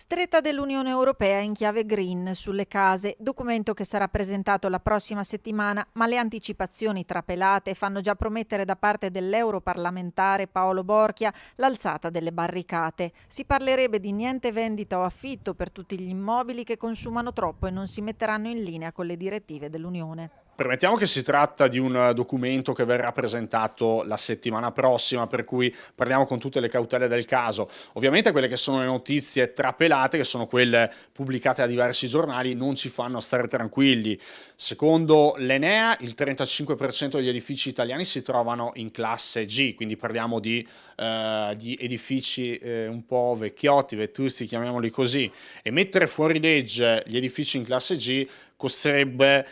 Stretta dell'Unione Europea in chiave green sulle case, documento che sarà presentato la prossima settimana, ma le anticipazioni trapelate fanno già promettere da parte dell'europarlamentare Paolo Borchia l'alzata delle barricate. Si parlerebbe di niente vendita o affitto per tutti gli immobili che consumano troppo e non si metteranno in linea con le direttive dell'Unione. Permettiamo che si tratta di un documento che verrà presentato la settimana prossima, per cui parliamo con tutte le cautele del caso. Ovviamente quelle che sono le notizie trapelate, che sono quelle pubblicate da diversi giornali, non ci fanno stare tranquilli. Secondo l'Enea, il 35% degli edifici italiani si trovano in classe G, quindi parliamo di edifici un po' vecchiotti, vetusti, chiamiamoli così, e mettere fuori legge gli edifici in classe G costerebbe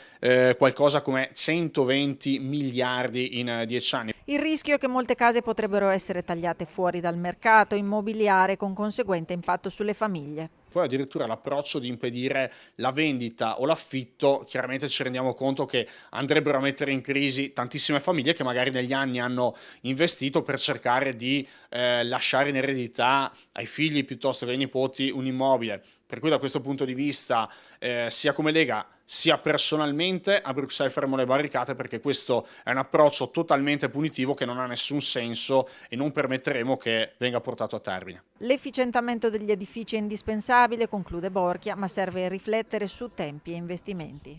qualcosa come 120 miliardi in 10 anni. Il rischio è che molte case potrebbero essere tagliate fuori dal mercato immobiliare con conseguente impatto sulle famiglie. Poi addirittura l'approccio di impedire la vendita o l'affitto, chiaramente ci rendiamo conto che andrebbero a mettere in crisi tantissime famiglie che magari negli anni hanno investito per cercare di lasciare in eredità ai figli piuttosto che ai nipoti un immobile. Per cui da questo punto di vista, sia come Lega sia personalmente a Bruxelles faremo le barricate, perché questo è un approccio totalmente punitivo che non ha nessun senso e non permetteremo che venga portato a termine. L'efficientamento degli edifici è indispensabile, conclude Borchia, ma serve riflettere su tempi e investimenti.